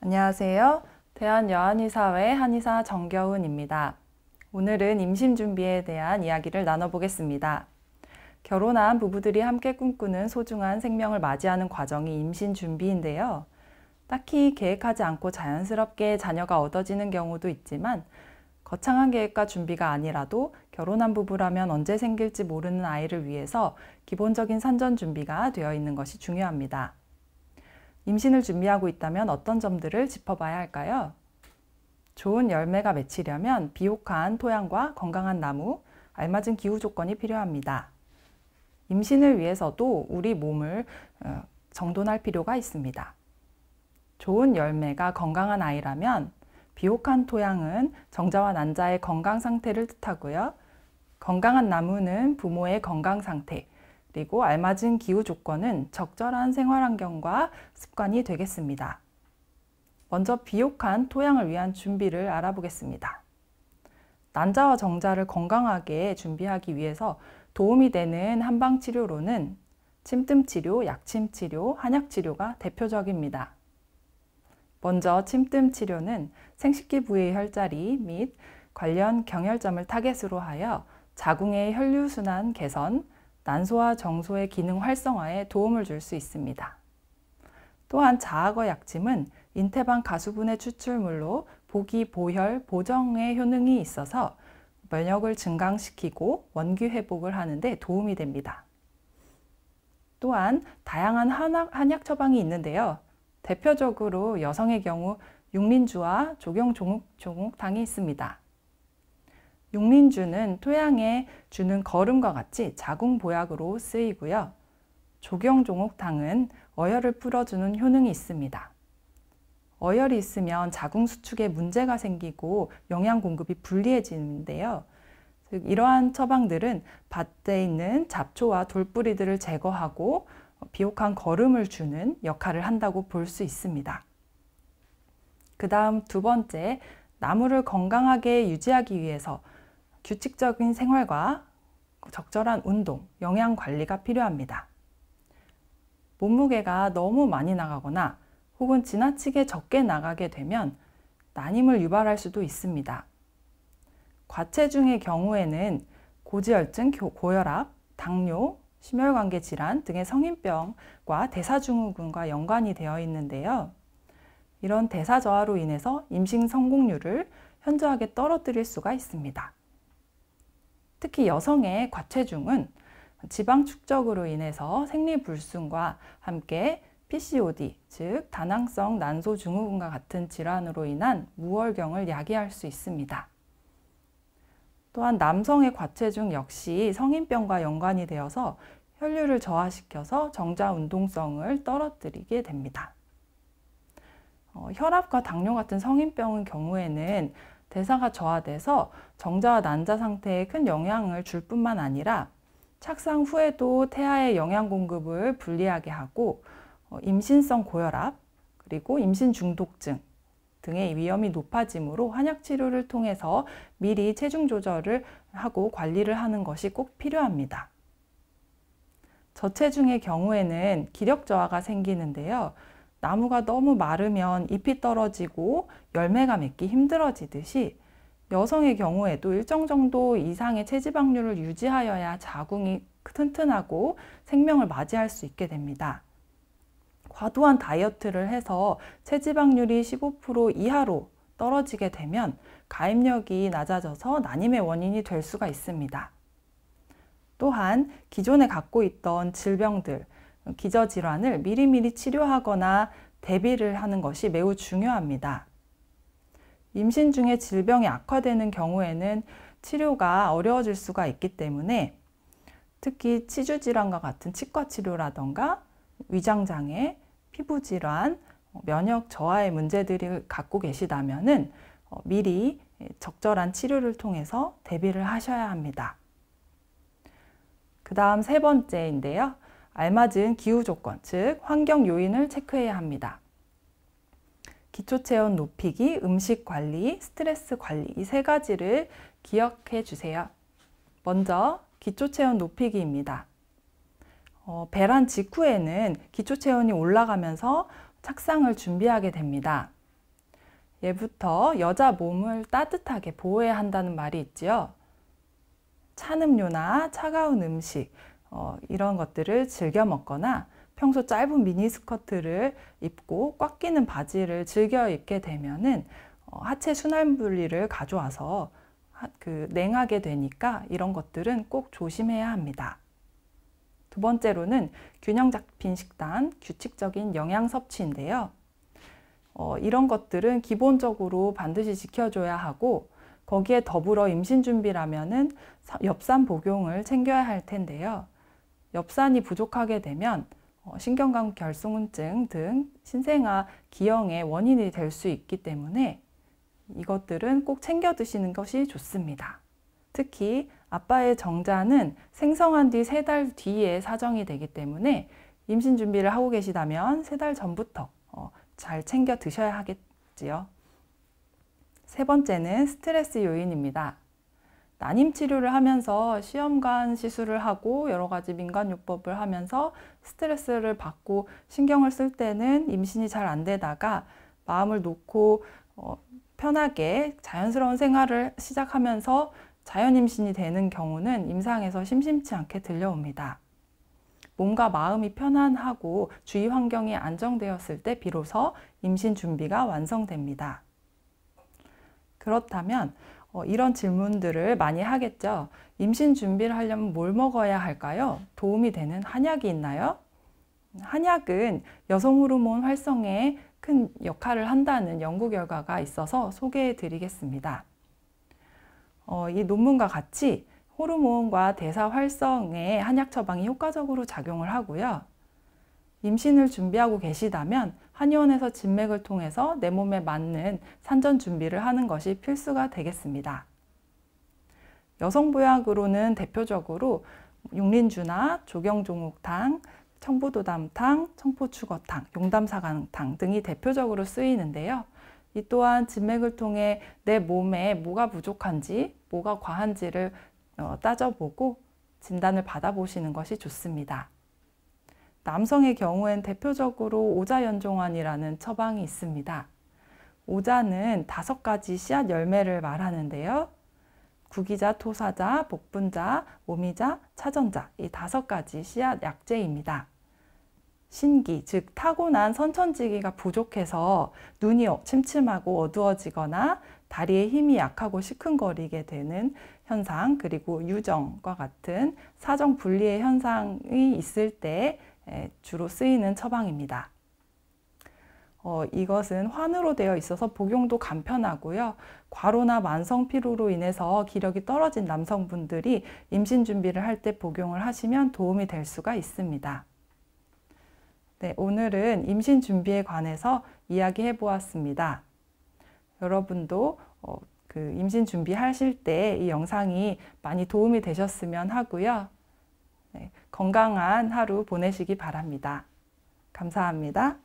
안녕하세요. 대한여한의사회 한의사 정겨훈입니다. 오늘은 임신 준비에 대한 이야기를 나눠보겠습니다. 결혼한 부부들이 함께 꿈꾸는 소중한 생명을 맞이하는 과정이 임신 준비인데요. 딱히 계획하지 않고 자연스럽게 자녀가 얻어지는 경우도 있지만 거창한 계획과 준비가 아니라도 결혼한 부부라면 언제 생길지 모르는 아이를 위해서 기본적인 산전 준비가 되어 있는 것이 중요합니다. 임신을 준비하고 있다면 어떤 점들을 짚어봐야 할까요? 좋은 열매가 맺히려면 비옥한 토양과 건강한 나무, 알맞은 기후 조건이 필요합니다. 임신을 위해서도 우리 몸을 정돈할 필요가 있습니다. 좋은 열매가 건강한 아이라면 비옥한 토양은 정자와 난자의 건강 상태를 뜻하고요. 건강한 나무는 부모의 건강 상태, 그리고 알맞은 기후 조건은 적절한 생활 환경과 습관이 되겠습니다. 먼저 비옥한 토양을 위한 준비를 알아보겠습니다. 난자와 정자를 건강하게 준비하기 위해서 도움이 되는 한방치료로는 침뜸치료, 약침치료, 한약치료가 대표적입니다. 먼저 침뜸치료는 생식기 부위의 혈자리 및 관련 경혈점을 타겟으로 하여 자궁의 혈류순환 개선, 난소와 정소의 기능 활성화에 도움을 줄 수 있습니다. 또한 자악어 약침은 인태반 가수분해 추출물로 보기, 보혈, 보정의 효능이 있어서 면역을 증강시키고 원기 회복을 하는 데 도움이 됩니다. 또한 다양한 한약 처방이 있는데요. 대표적으로 여성의 경우 육린주와 조경종옥당이 있습니다. 육린주는 토양에 주는 거름과 같이 자궁 보약으로 쓰이고요. 조경종옥당은 어혈을 풀어주는 효능이 있습니다. 어혈이 있으면 자궁 수축에 문제가 생기고 영양 공급이 불리해지는데요. 즉 이러한 처방들은 밭에 있는 잡초와 돌뿌리들을 제거하고 비옥한 거름을 주는 역할을 한다고 볼 수 있습니다. 그 다음 두 번째, 나무를 건강하게 유지하기 위해서 규칙적인 생활과 적절한 운동, 영양 관리가 필요합니다. 몸무게가 너무 많이 나가거나 혹은 지나치게 적게 나가게 되면 난임을 유발할 수도 있습니다. 과체중의 경우에는 고지혈증, 고혈압, 당뇨, 심혈관계 질환 등의 성인병과 대사증후군과 연관이 되어 있는데요. 이런 대사저하로 인해서 임신 성공률을 현저하게 떨어뜨릴 수가 있습니다. 특히 여성의 과체중은 지방 축적으로 인해서 생리불순과 함께 PCOD, 즉 다낭성 난소 증후군과 같은 질환으로 인한 무월경을 야기할 수 있습니다. 또한 남성의 과체중 역시 성인병과 연관이 되어서 혈류를 저하시켜서 정자 운동성을 떨어뜨리게 됩니다. 혈압과 당뇨 같은 성인병의 경우에는 대사가 저하돼서 정자와 난자 상태에 큰 영향을 줄 뿐만 아니라 착상 후에도 태아의 영양 공급을 불리하게 하고 임신성 고혈압 그리고 임신 중독증 등의 위험이 높아지므로 한약 치료를 통해서 미리 체중 조절을 하고 관리를 하는 것이 꼭 필요합니다. 저체중의 경우에는 기력 저하가 생기는데요. 나무가 너무 마르면 잎이 떨어지고 열매가 맺기 힘들어지듯이 여성의 경우에도 일정 정도 이상의 체지방률을 유지하여야 자궁이 튼튼하고 생명을 맞이할 수 있게 됩니다. 과도한 다이어트를 해서 체지방률이 15% 이하로 떨어지게 되면 가임력이 낮아져서 난임의 원인이 될 수가 있습니다. 또한 기존에 갖고 있던 질병들, 기저질환을 미리미리 치료하거나 대비를 하는 것이 매우 중요합니다. 임신 중에 질병이 악화되는 경우에는 치료가 어려워질 수가 있기 때문에 특히 치주질환과 같은 치과치료라던가 위장장애, 피부질환, 면역 저하의 문제들을 갖고 계시다면 미리 적절한 치료를 통해서 대비를 하셔야 합니다. 그 다음 세 번째인데요. 알맞은 기후 조건, 즉 환경 요인을 체크해야 합니다. 기초체온 높이기, 음식 관리, 스트레스 관리 이 세 가지를 기억해 주세요. 먼저 기초체온 높이기입니다. 배란 직후에는 기초체온이 올라가면서 착상을 준비하게 됩니다. 예부터 여자 몸을 따뜻하게 보호해야 한다는 말이 있지요. 찬 음료나 차가운 음식, 이런 것들을 즐겨 먹거나 평소 짧은 미니스커트를 입고 꽉 끼는 바지를 즐겨 입게 되면은 하체 순환 분리를 가져와서 냉하게 되니까 이런 것들은 꼭 조심해야 합니다. 두 번째로는 균형 잡힌 식단, 규칙적인 영양 섭취인데요. 이런 것들은 기본적으로 반드시 지켜줘야 하고 거기에 더불어 임신 준비라면은 엽산 복용을 챙겨야 할 텐데요. 엽산이 부족하게 되면 신경관 결손증 등 신생아 기형의 원인이 될 수 있기 때문에 이것들은 꼭 챙겨 드시는 것이 좋습니다. 특히 아빠의 정자는 생성한 뒤 3달 뒤에 사정이 되기 때문에 임신 준비를 하고 계시다면 3달 전부터 잘 챙겨 드셔야 하겠지요. 세 번째는 스트레스 요인입니다. 난임 치료를 하면서 시험관 시술을 하고 여러 가지 민간요법을 하면서 스트레스를 받고 신경을 쓸 때는 임신이 잘 안 되다가 마음을 놓고 편하게 자연스러운 생활을 시작하면서 자연 임신이 되는 경우는 임상에서 심심치 않게 들려옵니다. 몸과 마음이 편안하고 주위 환경이 안정되었을 때 비로소 임신 준비가 완성됩니다. 그렇다면 이런 질문들을 많이 하겠죠. 임신 준비를 하려면 뭘 먹어야 할까요? 도움이 되는 한약이 있나요? 한약은 여성 호르몬 활성에 큰 역할을 한다는 연구 결과가 있어서 소개해 드리겠습니다. 이 논문과 같이 호르몬과 대사 활성에 한약 처방이 효과적으로 작용을 하고요. 임신을 준비하고 계시다면 한의원에서 진맥을 통해서 내 몸에 맞는 산전 준비를 하는 것이 필수가 되겠습니다. 여성보약으로는 대표적으로 육린주나 조경종옥탕, 청부도담탕, 청포축어탕, 용담사강탕 등이 대표적으로 쓰이는데요. 이 또한 진맥을 통해 내 몸에 뭐가 부족한지, 뭐가 과한지를 따져보고 진단을 받아보시는 것이 좋습니다. 남성의 경우엔 대표적으로 오자연종환이라는 처방이 있습니다. 오자는 5가지 씨앗 열매를 말하는데요. 구기자, 토사자, 복분자, 오미자, 차전자 이 5가지 씨앗 약재입니다. 신기, 즉 타고난 선천지기가 부족해서 눈이 침침하고 어두워지거나 다리의 힘이 약하고 시큰거리게 되는 현상, 그리고 유정과 같은 사정 분리의 현상이 있을 때 주로 쓰이는 처방입니다. 이것은 환으로 되어 있어서 복용도 간편하고요. 과로나 만성 피로로 인해서 기력이 떨어진 남성분들이 임신 준비를 할 때 복용을 하시면 도움이 될 수가 있습니다. 네, 오늘은 임신 준비에 관해서 이야기해 보았습니다. 여러분도 임신 준비하실 때 이 영상이 많이 도움이 되셨으면 하고요. 네, 건강한 하루 보내시기 바랍니다. 감사합니다.